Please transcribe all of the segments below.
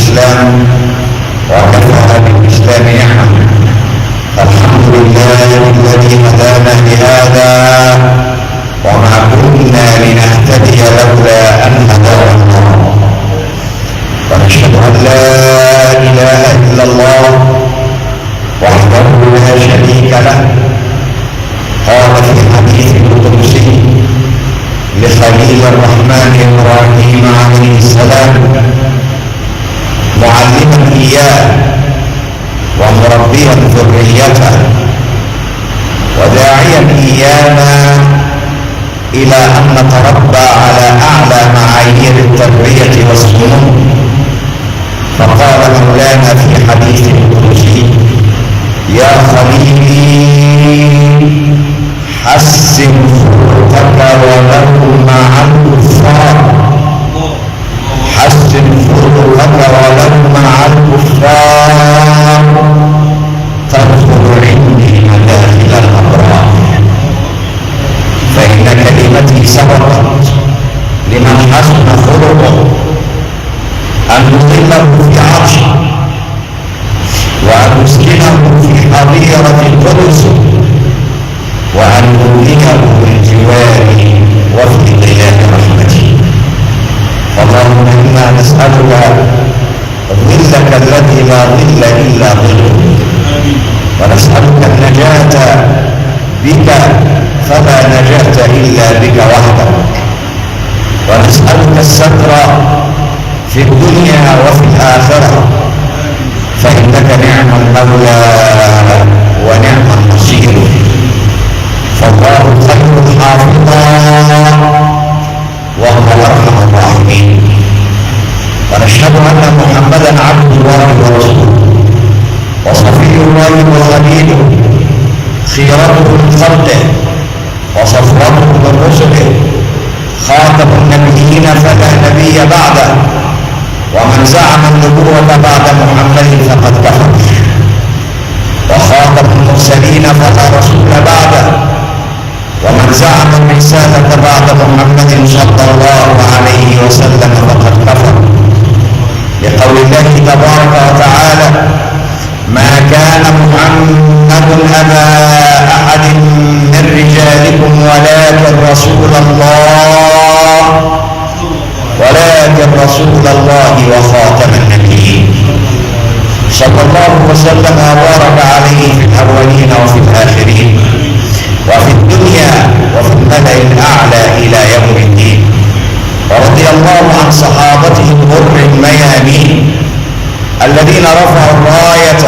الإسلام وكفى بالإسلام نعمة. الحمد لله الذي هدانا لهذا وما كنا لنهتدي لولا أن هدانا الله، ونشهد أن لا إله إلا الله وحده لا شريك له. قال في حديث القدسي لخليل الرحمن إبراهيم عليه السلام معلما إياه ومربيا ذريته وداعيا إيانا إلى أن نتربى على أعلى معايير التربية والسلوك. فقال مولانا في حديث القدسي: يا خليلي حسن خلقك ولو مع الكفار، حسن خلقك ولو مع الكفار تدخل عندي مداخل الأبرار. فإن كلمتي سبقت لمن حسن خلقه أن نظله في عرشه وأن نسكنه في حظيرة القدس وأن نؤمنه بالجوار وفي ظلال رحمته. اللهم إنا نسألك ظلك الذي لا ظل إلا ظلك، ونسألك النجاة بك فلا نجاة إلا بك وحدك، ونسألك الستر في الدنيا وفي الآخرة، فإنك نعم المولى ونعم النصير. فالله خير حافظا وهو أرحم الراحمين. ونشهد أن محمدا عبد الله ورسوله وصفي الله وخليله، خيرته من خلقه وصفوته من رسله، خاتم النبيين فلا نبي بعده، ومن زعم النبوة بعد محمد فقد كفر، وخاتم المرسلين فلا رسول بعده، ومن زعم الرسالة بعد محمد صلى الله عليه وسلم فقد كفر، لقول الله تبارك وتعالى: ما كان محمد أبا أحد من رجالكم ولكن رسول الله وخاتم النبيين، صلى الله وسلم وبارك عليه في الأولين وفي الآخرين وفي الدنيا وفي الملأ الأعلى إلى يوم الدين. ورضي الله عن صحابته الغر الميامين الذين رفعوا الراية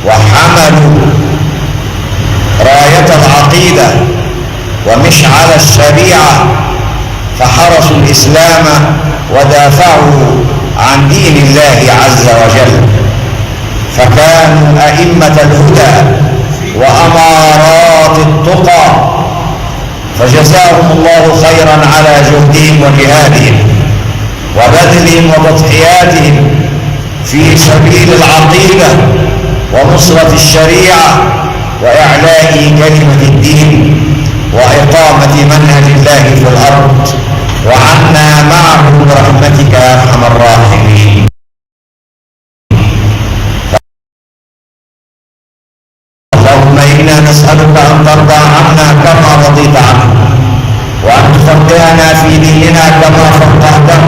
وحملوا راية العقيدة ومشعل الشريعة، فحرسوا الإسلام ودافعوا عن دين الله عز وجل، فكانوا أئمة الهدى وأمارات التقى، فجزاهم الله خيرا على جهدهم وجهادهم وبذلهم وتضحياتهم في سبيل العقيدة ونصرة الشريعة وإعلاء كلمة الدين وإقامة منهج الله في الأرض، وعنا معهم برحمتك يا أرحم الراحمين. اللهم إنا نسألك أن ترضى عنا كما رضيت عنا، وأن تفقهنا في ديننا كما فقهته،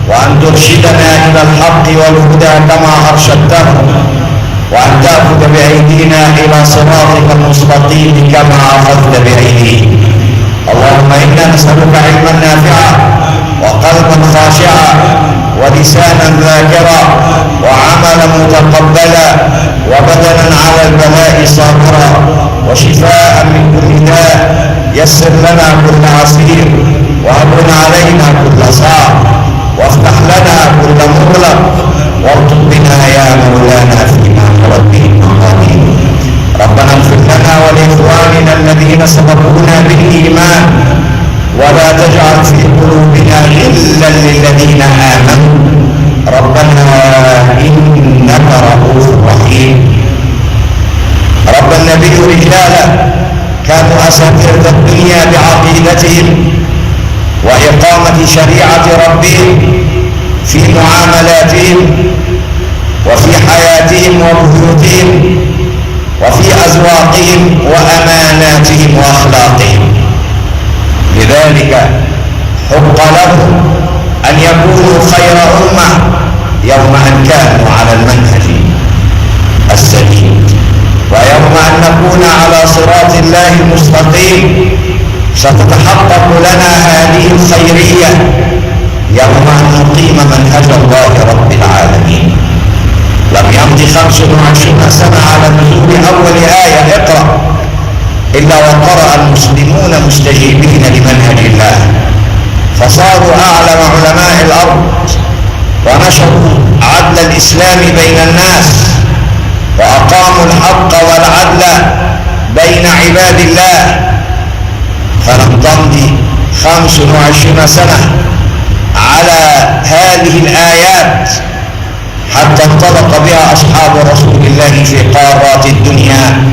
وأن ترشدنا إلى الحق والهدى كما أرشدته، وأن تأخذ بأيدينا إلى صراطك المستقيم كما أخذت بأيدينا. اللهم إنا نسألك علما نافعا وقلبا خاشعا ولسانا ذاكرا وعملا متقبلا وبدنا على البلاء صابرا وشفاء من كل داء. يسر لنا كل عسير وهون علينا كل صعب وافتح لنا كل مغلق وارزق بنا يا مولانا فيما مرت به المقادير. ربنا اغفر لنا ولإخواننا الذين سبقونا بالإيمان ولا تجعل في قلوبنا غلا للذين آمنوا ربنا إنك رؤوف رحيم. رب النبي رجالا كانوا أساتذة الدنيا بعقيدتهم وإقامة شريعة ربهم في معاملاتهم حياتهم وبيوتهم وفي أذواقهم وأماناتهم وأخلاقهم. لذلك حق لهم أن يكونوا خير أمة يوم أن كانوا على المنهج السديد، ويوم أن نكون على صراط الله المستقيم ستتحقق لنا هذه الخيرية يوم أن نقيم منهج الله رب العالمين. لم يمض 25 سنة على نزول أول آية اقرأ إلا وقرأ المسلمون مستجيبين لمنهج الله، فصاروا أعلم علماء الأرض، ونشروا عدل الإسلام بين الناس، وأقاموا الحق والعدل بين عباد الله. فلم تمض 25 سنة على هذه الآيات حتى انطلق بها أصحاب رسول الله في قارات الدنيا،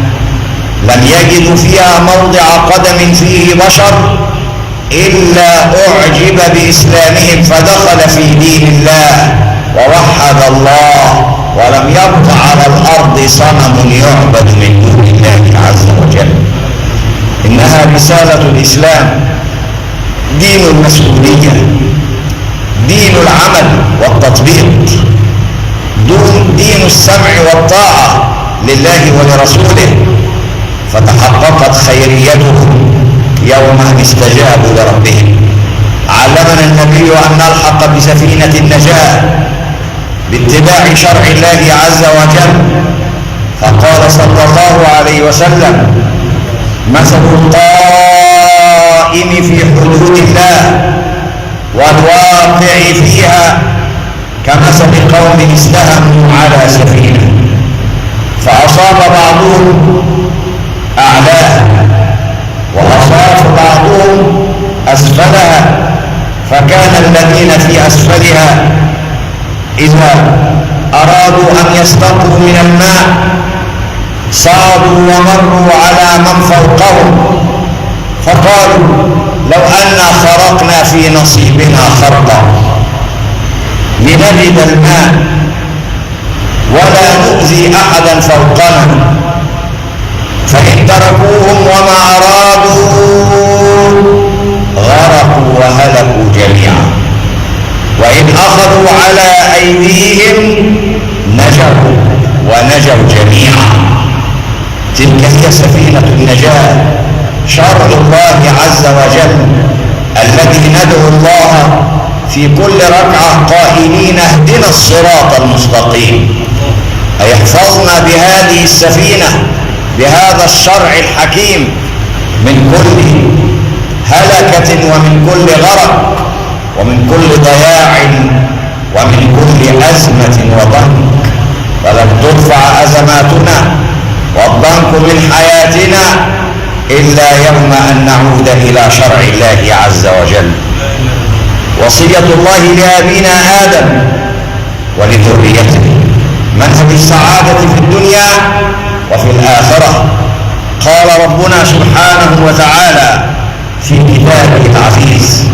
لم يجدوا فيها موضع قدم فيه بشر إلا أعجب بإسلامهم فدخل في دين الله ووحد الله، ولم يبق على الأرض صنم يعبد من دون الله عز وجل. إنها رسالة الإسلام، دين المسؤولية، دين العمل والتطبيق، دين السمع والطاعة لله ولرسوله. فتحققت خيريتهم يوم أن استجابوا لربهم. علمنا النبي أن نلحق بسفينة النجاة باتباع شرع الله عز وجل، فقال صلى الله عليه وسلم: مثل القائم في حدود الله والواقع فيها كمثل قوم استهموا على سفينة فأصاب بعضهم أعلاها وأصاب بعضهم أسفلها، فكان الذين في أسفلها إذا أرادوا أن يستقوا من الماء صعدوا ومروا على من فوقهم، فقالوا: لو أنا خرقنا في نصيبنا خرقا لنجد الماء ولا نؤذي أحدا فوقنا، فإن تركوهم وما أرادوا غرقوا وهلكوا جميعا، وإن أخذوا على أيديهم نجوا ونجوا جميعا. تلك هي سفينة النجاة، شرع الله عز وجل الذي ندعو الله في كل ركعة قائلين: اهدنا الصراط المستقيم، أي احفظنا بهذه السفينة بهذا الشرع الحكيم من كل هلكة ومن كل غرق ومن كل ضياع ومن كل أزمة وضنك. ولن ترفع أزماتنا والضنك من حياتنا إلا يوم أن نعود إلى شرع الله عز وجل. وصية الله لأبينا آدم ولذريته منهج السعادة في الدنيا وفي الآخرة. قال ربنا سبحانه وتعالى في كتابه العزيز: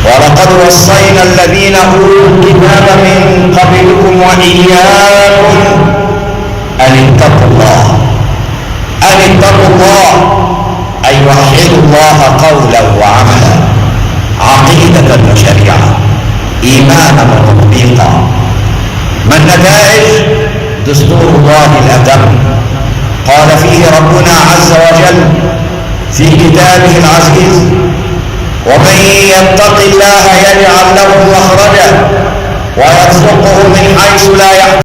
ولقد وصينا الذين أوتوا الكتاب من قبلكم وإياكم أن اتقوا الله. أن اتقوا الله أي وحدوا الله قولا وعملا، عقيدة وشريعة، إيمانا وتطبيقا. ما النتائج؟ دستور الله الأتم. قال فيه ربنا عز وجل في كتابه العزيز: ومن يتق الله يجعل له مخرجا ويرزقه من حيث لا يحتسب